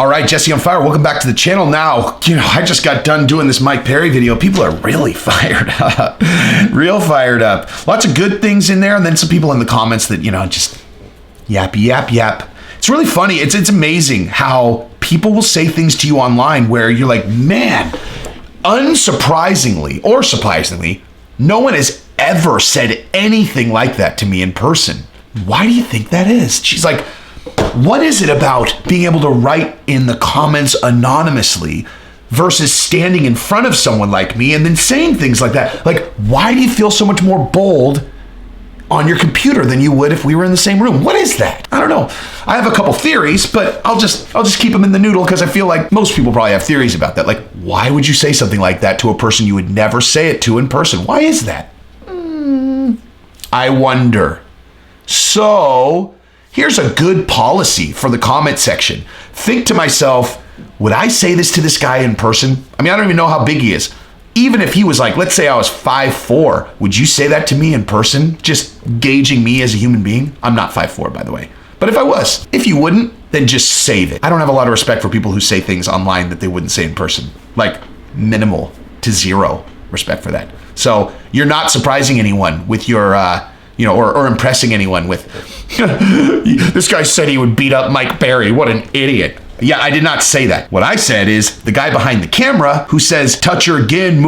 All right, Jesse on Fire, welcome back to the channel. Now, I just got done doing this Mike Perry video. People are really fired up, real fired up. Lots of good things in there, and then some people in the comments that, just yap. It's really funny. It's amazing how people will say things to you online where you're like, man, unsurprisingly or surprisingly, no one has ever said anything like that to me in person. Why do you think that is? She's like, what is it about being able to write in the comments anonymously versus standing in front of someone like me and then saying things like that? Like, why do you feel so much more bold on your computer than you would if we were in the same room? What is that? I don't know. I have a couple theories, but I'll just keep them in the noodle because I feel like most people probably have theories about that. Like, why would you say something like that to a person you would never say it to in person? Why is that? I wonder. So here's a good policy for the comment section. Think to myself, would I say this to this guy in person? I mean, I don't even know how big he is. Even if he was like, let's say I was 5'4", would you say that to me in person? Just gauging me as a human being? I'm not 5'4", by the way. But if I was, if you wouldn't, then just save it. I don't have a lot of respect for people who say things online that they wouldn't say in person. Like minimal to zero respect for that. So you're not surprising anyone with your, or impressing anyone with, this guy said he would beat up Mike Perry. What an idiot. Yeah, I did not say that. What I said is the guy behind the camera who says, touch her again,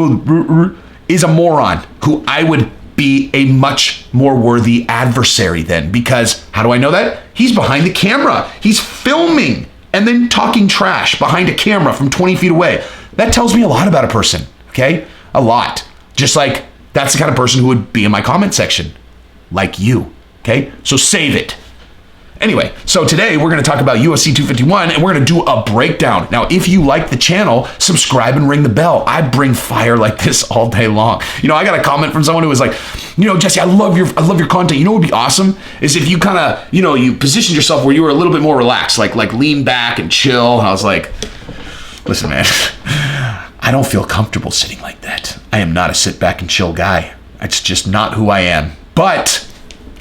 is a moron who I would be a much more worthy adversary than, because how do I know that? He's behind the camera. He's filming and then talking trash behind a camera from 20 feet away. That tells me a lot about a person, okay? A lot. Just like that's the kind of person who would be in my comment section, like you, okay? So save it. Anyway, so today we're going to talk about UFC 251 and we're going to do a breakdown. Now, if you like the channel, subscribe and ring the bell. I bring fire like this all day long. I got a comment from someone who was like, Jesse, I love your content. You know what would be awesome is if you kind of, you positioned yourself where you were a little bit more relaxed, like lean back and chill. And I was like, listen, man, I don't feel comfortable sitting like that. I am not a sit back and chill guy. It's just not who I am. But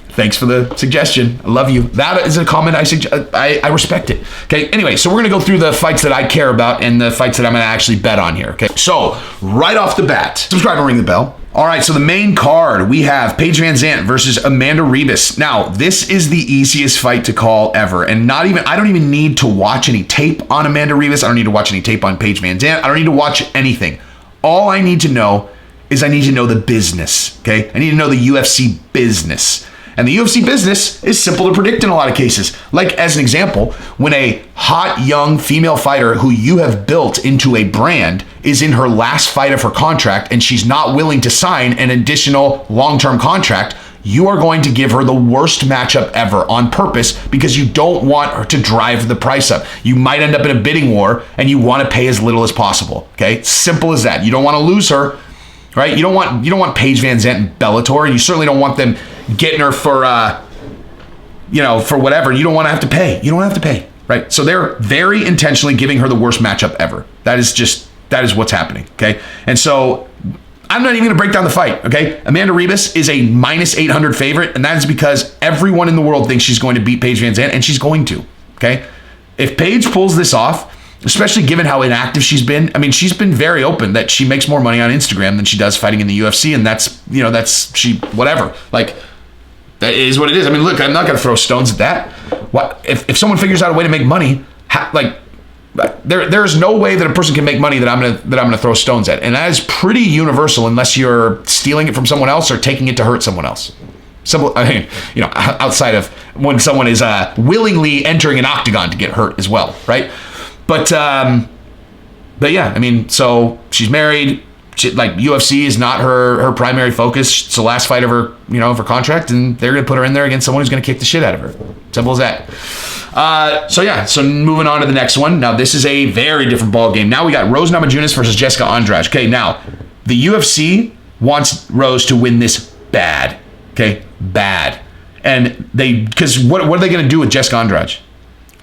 thanks for the suggestion. I love you. That is a comment I respect it. Okay. Anyway, so we're going to go through the fights that I care about and the fights that I'm going to actually bet on here. Okay. So right off the bat, subscribe and ring the bell. All right. So the main card, we have Paige Vanzant versus Amanda Ribas. Now, this is the easiest fight to call ever. And I don't even need to watch any tape on Amanda Ribas. I don't need to watch any tape on Paige Vanzant. I don't need to watch anything. All I need to know is I need to know the business. Okay. I need to know the UFC business. And the UFC business is simple to predict in a lot of cases. Like, as an example, when a hot, young female fighter who you have built into a brand is in her last fight of her contract and she's not willing to sign an additional long-term contract, you are going to give her the worst matchup ever on purpose because you don't want her to drive the price up. You might end up in a bidding war and you want to pay as little as possible. Okay? Simple as that. You don't want to lose her, right? You don't want Paige Vanzant and Bellator. You certainly don't want them getting her for, for whatever. You don't want to have to pay. You don't have to pay, right? So they're very intentionally giving her the worst matchup ever. That is what's happening, okay? And so I'm not even going to break down the fight, okay? Amanda Ribas is a minus 800 favorite, and that is because everyone in the world thinks she's going to beat Paige Vanzant, and she's going to, okay? If Paige pulls this off, especially given how inactive she's been. I mean, she's been very open that she makes more money on Instagram than she does fighting in the UFC, and whatever. Like, that is what it is. I mean, look, I'm not going to throw stones at that. What if someone figures out a way to make money? There's no way that a person can make money that I'm gonna throw stones at, and that is pretty universal unless you're stealing it from someone else or taking it to hurt someone else. Simple. I mean, outside of when someone is willingly entering an octagon to get hurt as well, right? But yeah, I mean, so she's married. UFC is not her primary focus. It's the last fight of her, of her contract, and they're gonna put her in there against someone who's gonna kick the shit out of her. Simple as that. So moving on to the next one. Now this is a very different ball game. Now we got Rose Namajunas versus Jessica Andrade. Okay, now the UFC wants Rose to win this bad. Okay, bad, and because what are they gonna do with Jessica Andrade?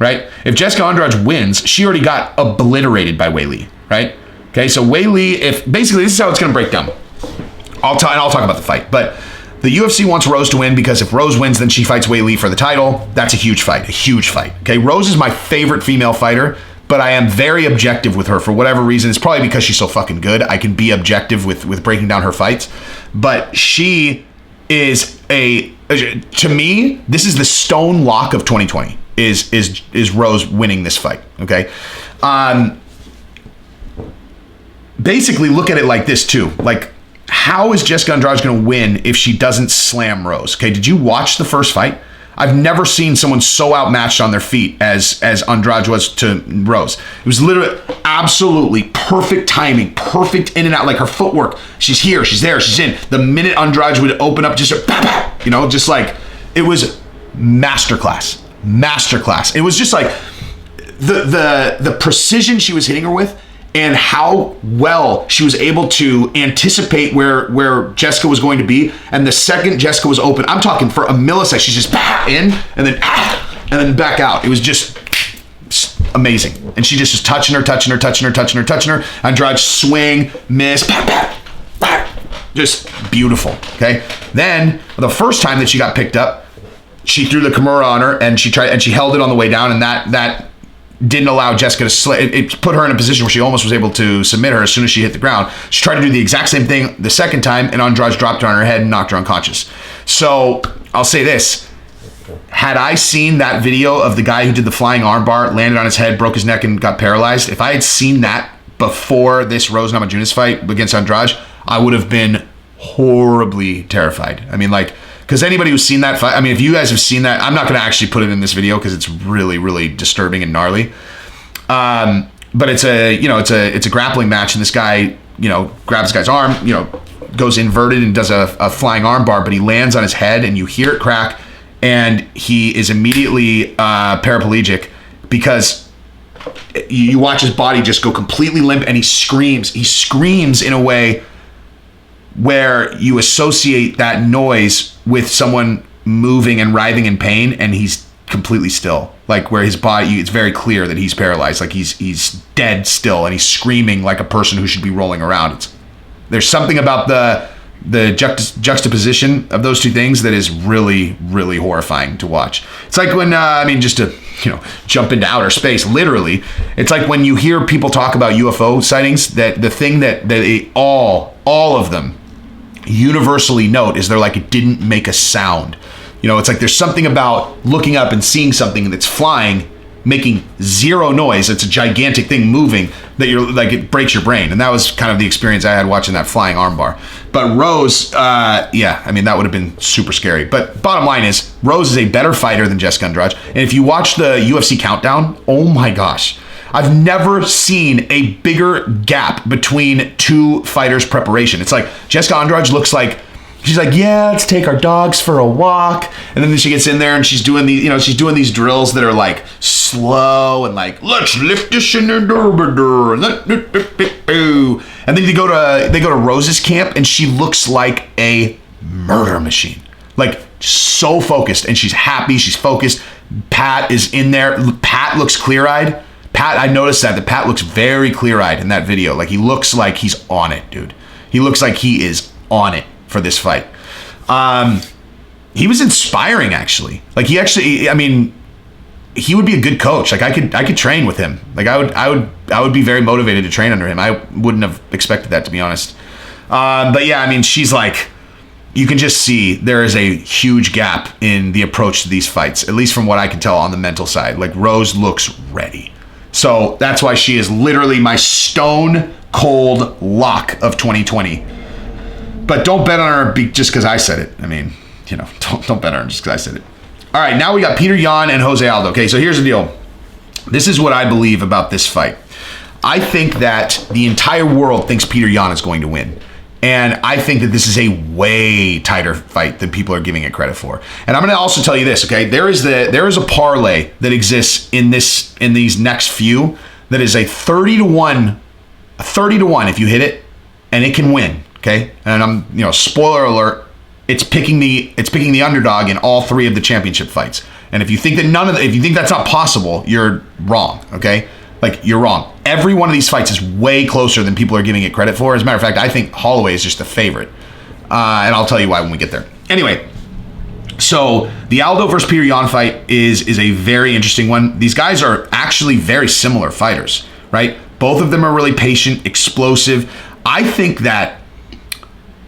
Right? If Jessica Andrade wins, she already got obliterated by Weili, right? Okay, so Weili, basically this is how it's going to break down. I'll talk about the fight, but the UFC wants Rose to win because if Rose wins, then she fights Weili for the title. That's a huge fight. Okay, Rose is my favorite female fighter but I am very objective with her for whatever reason. It's probably because she's so fucking good. I can be objective with breaking down her fights. But she is to me, this is the stone lock of 2020 is Rose winning this fight. Okay. Basically look at it like this too. Like, how is Jessica Andrade going to win if she doesn't slam Rose? Okay. Did you watch the first fight? I've never seen someone so outmatched on their feet as Andrade was to Rose. It was literally absolutely perfect timing, perfect in and out, like her footwork. She's here, she's there, she's in. The minute Andrade would open up, just just like, it was masterclass. It was just like the precision she was hitting her with, and how well she was able to anticipate where Jessica was going to be. And the second Jessica was open, I'm talking for a millisecond, she's just in and then back out. It was just amazing. And she just was touching her. Andrade swing, miss, just beautiful. Okay. Then the first time that she got picked up, she threw the Kamaru on her, and she held it on the way down, and that didn't allow Jessica to it put her in a position where she almost was able to submit her as soon as she hit the ground. She tried to do the exact same thing the second time, and Andrade dropped her on her head and knocked her unconscious. So I'll say this. Had I seen that video of the guy who did the flying armbar, landed on his head, broke his neck, and got paralyzed, if I had seen that before this Rose Namajunas fight against Andrade, I would have been horribly terrified. I mean, like, because anybody who's seen that fight, I mean, if you guys have seen that, I'm not going to actually put it in this video because it's really, really disturbing and gnarly. But it's a grappling match, and this guy, grabs this guy's arm, goes inverted and does a flying arm bar, but he lands on his head, and you hear it crack, and he is immediately paraplegic because you watch his body just go completely limp, and he screams. He screams in a way where you associate that noise with someone moving and writhing in pain, and he's completely still. Like, where his body, it's very clear that he's paralyzed. Like, he's dead still, and he's screaming like a person who should be rolling around. There's something about the juxtaposition of those two things that is really, really horrifying to watch. It's like when, just to, jump into outer space, literally, it's like when you hear people talk about UFO sightings, that the thing that they all of them universally note is they're like, it didn't make a sound. It's like there's something about looking up and seeing something that's flying, making zero noise. It's a gigantic thing moving that you're like, it breaks your brain. And that was kind of the experience I had watching that flying armbar. But Rose, that would have been super scary. But bottom line is, Rose is a better fighter than Jessica Andrade. And if you watch the UFC countdown, oh my gosh, I've never seen a bigger gap between two fighters' preparation. It's like Jessica Andrade looks like, she's like, yeah, let's take our dogs for a walk. And then she gets in there and she's doing these drills that are like slow and like, let's lift this in the door. And then they go to Rose's camp, and she looks like a murder machine. Like, so focused, and she's happy, she's focused. Pat is in there. Pat looks clear-eyed. I noticed that Pat looks very clear-eyed in that video. Like, he looks like he's on it, dude. He looks like he is on it for this fight. He was inspiring, actually. Like, he would be a good coach. Like, I could train with him. Like, I would be very motivated to train under him. I wouldn't have expected that, to be honest. But yeah, she's like, you can just see there is a huge gap in the approach to these fights, at least from what I can tell on the mental side. Like, Rose looks ready. So that's why she is literally my stone cold lock of 2020. But don't bet on her just because I said it. Don't bet on her just because I said it. All right, now we got Petr Yan and Jose Aldo. Okay, so here's the deal. This is what I believe about this fight. I think that the entire world thinks Petr Yan is going to win. And I think that this is a way tighter fight than people are giving it credit for. And I'm going to also tell you this, okay? There is a parlay that exists in these next few that is a 30-1 if you hit it, and it can win, okay? And I'm, spoiler alert, it's picking the underdog in all three of the championship fights. And if you think if you think that's not possible, you're wrong, okay? Like, you're wrong. Every one of these fights is way closer than people are giving it credit for. As a matter of fact, I think Holloway is just the favorite. And I'll tell you why when we get there. Anyway, So the Aldo versus Peter Yan fight is a very interesting one. These guys are actually very similar fighters, right? Both of them are really patient, explosive. I think that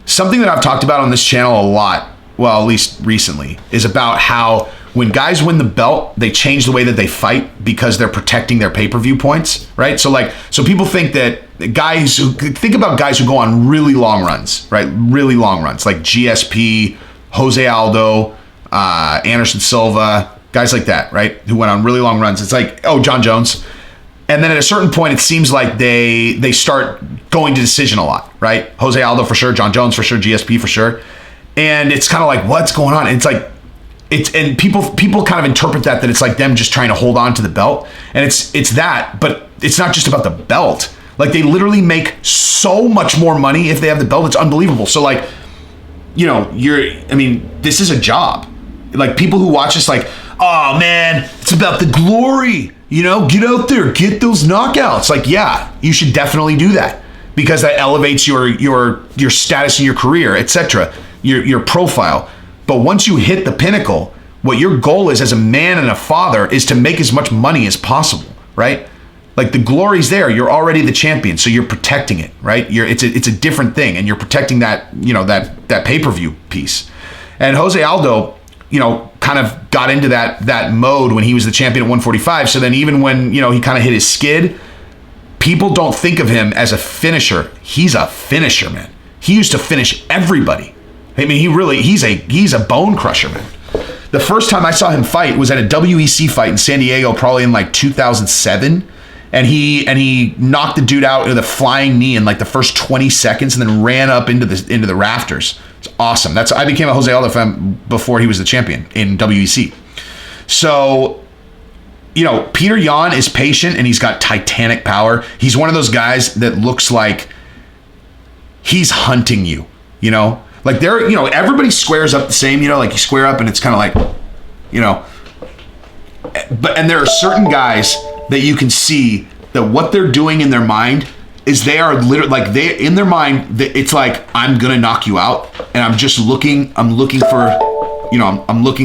something that I've talked about on this channel a lot, well, at least recently, is about how when guys win the belt, they change the way that they fight because they're protecting their pay-per-view points, right? So people think that think about guys who go on really long runs, right? Really long runs, like GSP, Jose Aldo, Anderson Silva, guys like that, right? Who went on really long runs. It's like, oh, John Jones. And then at a certain point, it seems like they start going to decision a lot, right? Jose Aldo for sure, John Jones for sure, GSP for sure. And it's kind of like, what's going on? And it's like, and people kind of interpret that it's like them just trying to hold on to the belt. And it's that, but it's not just about the belt. Like, they literally make so much more money if they have the belt. It's unbelievable. So like, this is a job. Like, people who watch this like, oh man, it's about the glory, get out there, get those knockouts. Like, yeah, you should definitely do that because that elevates your status in your career, etc., your profile. But once you hit the pinnacle, what your goal is as a man and a father is to make as much money as possible, right? Like, the glory's there. You're already the champion, so you're protecting it, right? It's a different thing, and you're protecting that, that pay-per-view piece. And Jose Aldo, kind of got into that mode when he was the champion at 145. So then even when, he kind of hit his skid, people don't think of him as a finisher. He's a finisher, man. He used to finish everybody. I mean, he's a bone crusher, man. The first time I saw him fight was at a WEC fight in San Diego, probably in like 2007. And he knocked the dude out with a flying knee in like the first 20 seconds and then ran up into the rafters. It's awesome. I became a Jose Aldo fan before he was the champion in WEC. So, Peter Yan is patient and he's got titanic power. He's one of those guys that looks like he's hunting you, Like, everybody squares up the same, like you square up and it's kind of like, and there are certain guys that you can see that what they're doing in their mind is they are literally like in their mind, it's like, I'm going to knock you out. And I'm looking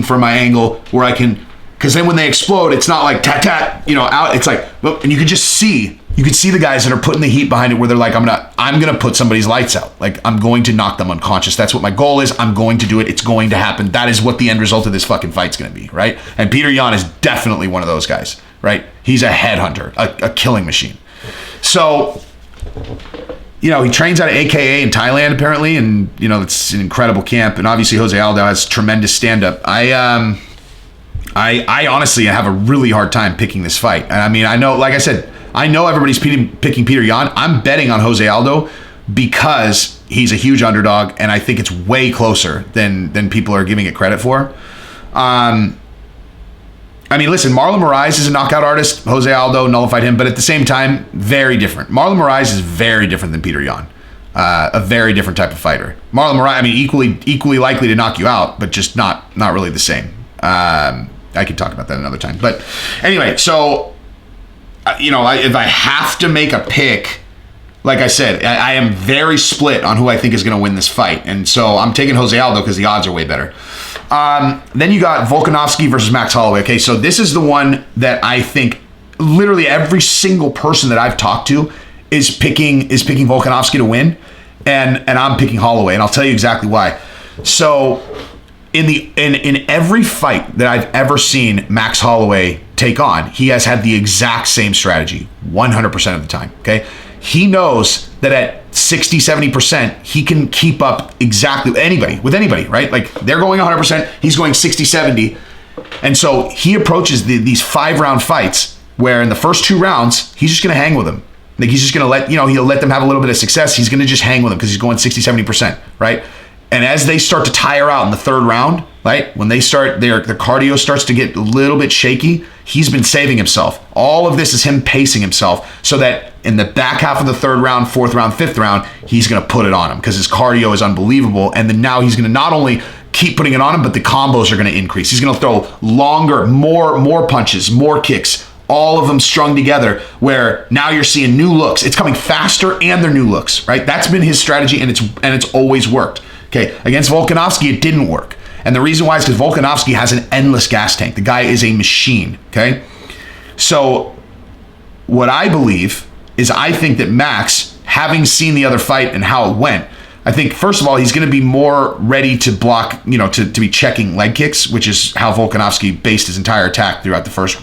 for my angle where I can, because then when they explode, it's not like tat, out. It's like, and you could see the guys that are putting the heat behind it where they're like, I'm going to put somebody's lights out. Like, I'm going to knock them unconscious. That's what my goal is. I'm going to do it. It's going to happen. That is what the end result of this fucking fight's going to be, right? And Peter Yan is definitely one of those guys, right? He's a headhunter, a killing machine. So, he trains out of AKA in Thailand apparently, and it's an incredible camp. And obviously Jose Aldo has tremendous stand-up. I honestly have a really hard time picking this fight. And I mean, I know, like I said, I know everybody's picking Peter Yan. I'm betting on Jose Aldo because he's a huge underdog, and I think it's way closer than people are giving it credit for. Listen, Marlon Moraes is a knockout artist. Jose Aldo nullified him, but at the same time, very different. Marlon Moraes is very different than Peter Yan. A very different type of fighter. Marlon Moraes, equally likely to knock you out, but just not really the same. I could talk about that another time. But anyway, so, if I have to make a pick, like I said, I am very split on who I think is going to win this fight. And so I'm taking Jose Aldo because the odds are way better. Then you got Volkanovski versus Max Holloway. Okay, so this is the one that I think literally every single person that I've talked to is picking Volkanovski to win, and I'm picking Holloway, and I'll tell you exactly why. So in every fight that I've ever seen Max Holloway take on, he has had the exact same strategy 100% of the time. Okay, he knows that at 60-70% he can keep up exactly with anybody, right? Like, they're going 100%, he's going 60-70, and so he approaches these 5-round fights where in the first 2 rounds he's just going to hang with them. Like, he's just going to let he'll let them have a little bit of success. He's going to just hang with them because he's going 60-70%, right? And as they start to tire out in the 3rd round, right, when they start, their cardio starts to get a little bit shaky, he's been saving himself. All of this is him pacing himself so that in the back half of the 3rd round, 4th round, 5th round, he's going to put it on him because his cardio is unbelievable. And then now he's going to not only keep putting it on him, but the combos are going to increase. He's going to throw longer, more punches, more kicks, all of them strung together, where now you're seeing new looks. It's coming faster and they're new looks, right? That's been his strategy, and it's always worked. Okay, against Volkanovski, it didn't work. And the reason why is because Volkanovski has an endless gas tank. The guy is a machine, okay? So what I believe is I think that Max, having seen the other fight and how it went, I think, first of all, he's going to be more ready to block, to be checking leg kicks, which is how Volkanovski based his entire attack throughout the first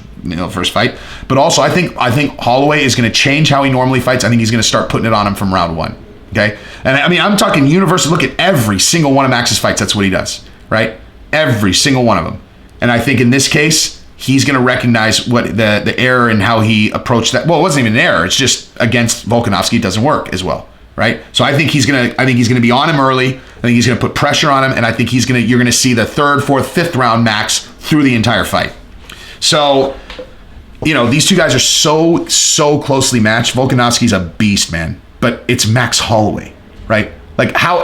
fight. But also, I think Holloway is going to change how he normally fights. I think he's going to start putting it on him from round one, okay? And I mean, I'm talking universal. Look at every single one of Max's fights. That's what he does, right? Every single one of them. And I think in this case, he's going to recognize what the error in how he approached that. Well, it wasn't even an error. It's just against Volkanovski, it doesn't work as well. Right, so I think he's gonna be on him early. I think he's gonna put pressure on him, and I think you're gonna see the third, fourth, fifth round Max through the entire fight. So, these two guys are so closely matched. Volkanovski's a beast, man, but it's Max Holloway, right? Like how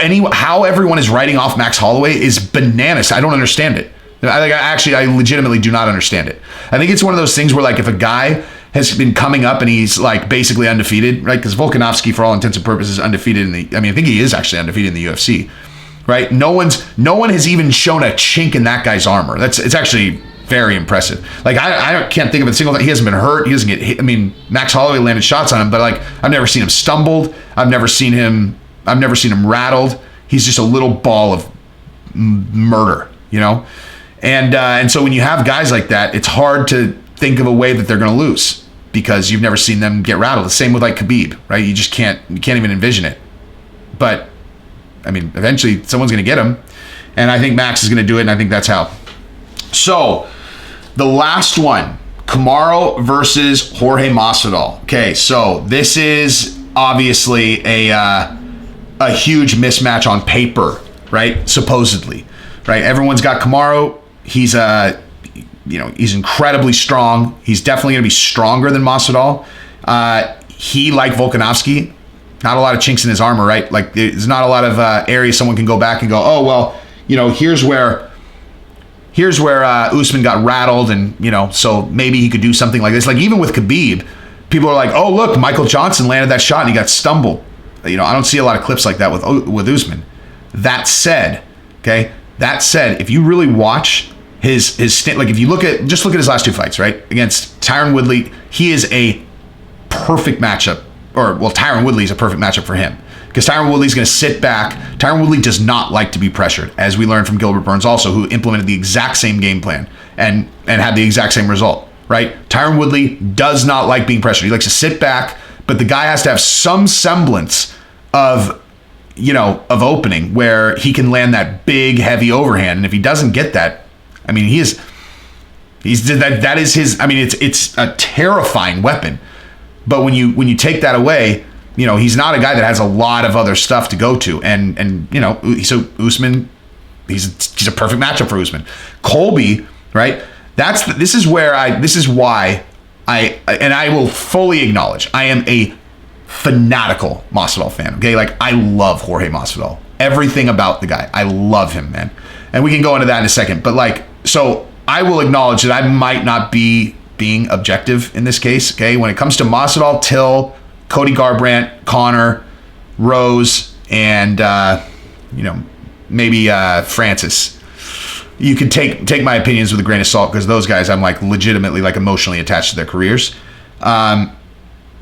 everyone is writing off Max Holloway is bananas. I don't understand it. I legitimately do not understand it. I think it's one of those things where, like, if a guy has been coming up and he's like basically undefeated, right? Because Volkanovski, for all intents and purposes, is undefeated I think he is actually undefeated in the UFC, right? No one has even shown a chink in that guy's armor. It's actually very impressive. Like I can't think of a single thing. He hasn't been hurt. He doesn't get hit. I mean, Max Holloway landed shots on him, but like I've never seen him stumbled. I've never seen him rattled. He's just a little ball of murder, And so when you have guys like that, it's hard to think of a way that they're going to lose because you've never seen them get rattled. The same with like Khabib, right? You can't even envision it. But I mean, eventually someone's going to get him, and I think Max is going to do it, and I think that's how. So the last one, Kamaru versus Jorge Masvidal. Okay, so this is obviously a huge mismatch on paper, right? Supposedly, right? Everyone's got Kamaru. He's he's incredibly strong. He's definitely going to be stronger than Masvidal. He, like Volkanovski, not a lot of chinks in his armor, right? Like there's not a lot of areas someone can go back and go, oh, well, here's where Usman got rattled, and, so maybe he could do something like this. Like even with Khabib, people are like, oh, look, Michael Johnson landed that shot and he got stumbled. I don't see a lot of clips like that with Usman. That said, if you really watch his like if you look at his last two fights, right? Against Tyron Woodley, he is a perfect matchup. Tyron Woodley is a perfect matchup for him because Tyron Woodley's going to sit back. Tyron Woodley does not like to be pressured, as we learned from Gilbert Burns also, who implemented the exact same game plan and had the exact same result, right? Tyron Woodley does not like being pressured. He likes to sit back, but the guy has to have some semblance of opening where he can land that big, heavy overhand. And if he doesn't get that, I mean, that is his, I mean, it's a terrifying weapon. But when you take that away, he's not a guy that has a lot of other stuff to go to. And so Usman, he's a perfect matchup for Usman. Colby, right? This is why I will fully acknowledge I am a fanatical Masvidal fan. Okay, like I love Jorge Masvidal. Everything about the guy, I love him, man. And we can go into that in a second. But so I will acknowledge that I might not be being objective in this case. Okay, when it comes to Masvidal, Till, Cody Garbrandt, Connor, Rose, and maybe Francis. You can take my opinions with a grain of salt because those guys I'm like legitimately like emotionally attached to their careers.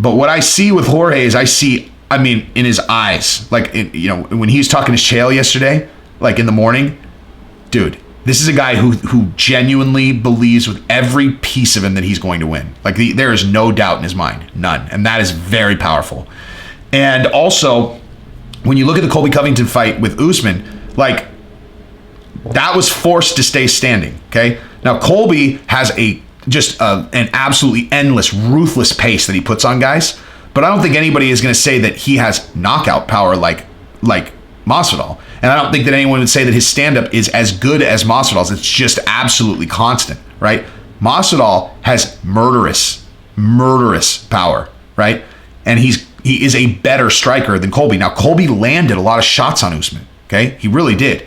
But what I see with Jorge is in his eyes, like when he was talking to Chael yesterday, like in the morning, dude, this is a guy who genuinely believes with every piece of him that he's going to win. Like there is no doubt in his mind, none, and that is very powerful. And also, when you look at the Colby Covington fight with Usman, like that was forced to stay standing. Okay, now Colby has an absolutely endless, ruthless pace that he puts on guys, but I don't think anybody is going to say that he has knockout power like Masvidal. And I don't think that anyone would say that his stand-up is as good as Masvidal's. It's just absolutely constant, right? Masvidal has murderous power, right? And he is a better striker than Colby. Now, Colby landed a lot of shots on Usman, okay? He really did.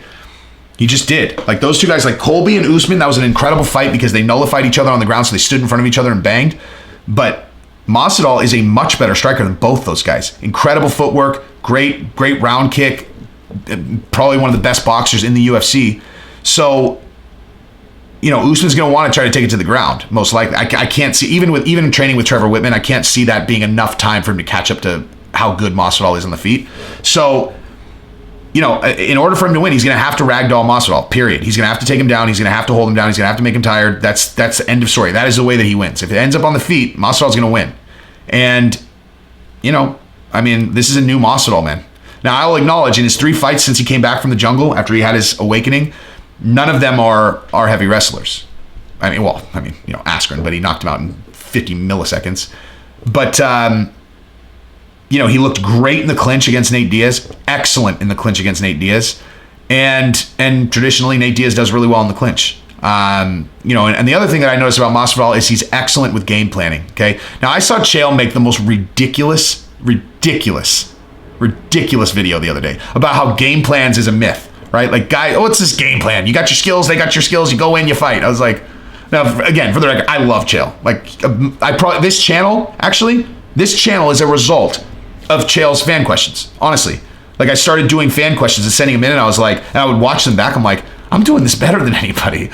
He just did. Like those two guys, like Colby and Usman, that was an incredible fight because they nullified each other on the ground, so they stood in front of each other and banged. But Masvidal is a much better striker than both those guys. Incredible footwork, great round kick, probably one of the best boxers in the UFC. So, Usman's going to want to try to take it to the ground, most likely. I can't see, even training with Trevor Whitman, I can't see that being enough time for him to catch up to how good Masvidal is on the feet. So, in order for him to win, he's going to have to ragdoll Masvidal, period. He's going to have to take him down. He's going to have to hold him down. He's going to have to make him tired. That's the end of story. That is the way that he wins. If it ends up on the feet, Masvidal's going to win. And, this is a new Masvidal, man. Now, I will acknowledge in his 3 fights since he came back from the jungle after he had his awakening, none of them are heavy wrestlers. Askren, but he knocked him out in 50 milliseconds. But, he looked great in the clinch against Nate Diaz. Excellent in the clinch against Nate Diaz. And traditionally, Nate Diaz does really well in the clinch. And the other thing that I noticed about Masvidal is he's excellent with game planning, okay? Now, I saw Chael make the most ridiculous video the other day about how game plans is a myth. Right? Like, guy, what's this game plan? You got your skills, they got your skills, you go in, you fight. I was like, now, again, for the record, I love Chael. Like, this channel is a result of Chael's fan questions, honestly. Like, I started doing fan questions and sending them in, and I was like, and I would watch them back, I'm like, I'm doing this better than anybody.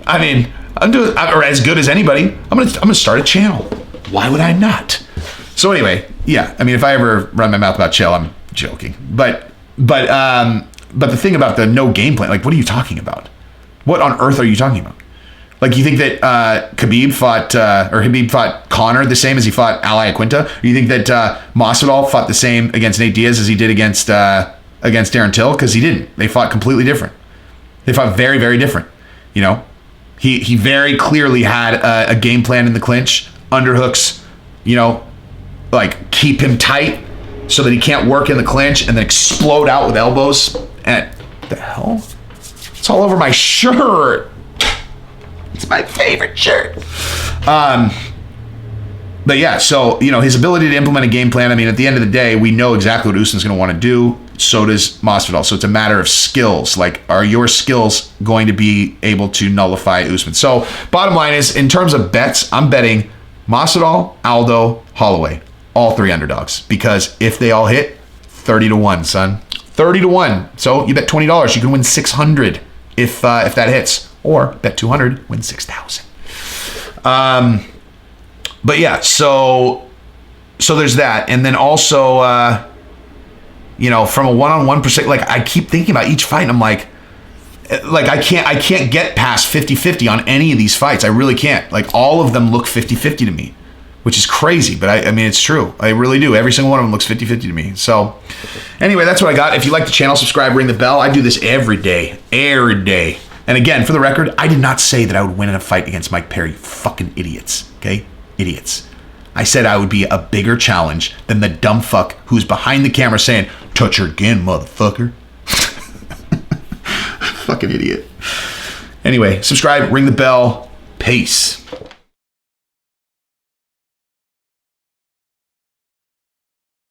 I'm doing, or as good as anybody. I'm gonna start a channel. Why would I not? So anyway, yeah, if I ever run my mouth about Chael, I'm joking. But the thing about the no game plan, like, what are you talking about? What on earth are you talking about? Like, you think that Habib fought Conor the same as he fought Al Iaquinta? Or you think that Masvidal fought the same against Nate Diaz as he did against Darren Till? Because he didn't. They fought completely different. They fought very, very different. He very clearly had a game plan in the clinch, underhooks, like keep him tight so that he can't work in the clinch and then explode out with elbows. And the hell? It's all over my shirt. It's my favorite shirt. But yeah, so, his ability to implement a game plan, at the end of the day, we know exactly what Usman's going to want to do. So does Masvidal. So it's a matter of skills. Like, are your skills going to be able to nullify Usman? So bottom line is, in terms of bets, I'm betting Masvidal, Aldo, Holloway. All 3 underdogs. Because if they all hit, 30-1, son. 30-1. So you bet $20, you can win $600 if that hits. Or bet $200, win $6,000. But yeah, so there's that. And then also, from a one-on-one perspective, like, I keep thinking about each fight, and I'm like I can't get past 50-50 on any of these fights. I really can't. Like, all of them look 50-50 to me, which is crazy, but it's true. I really do. Every single one of them looks 50-50 to me. So anyway, that's what I got. If you like the channel, subscribe, ring the bell. I do this every day. And again, for the record, I did not say that I would win in a fight against Mike Perry. Fucking idiots, okay? Idiots. I said I would be a bigger challenge than the dumb fuck who's behind the camera saying, touch her again, motherfucker. Fucking idiot. Anyway, subscribe, ring the bell. Peace.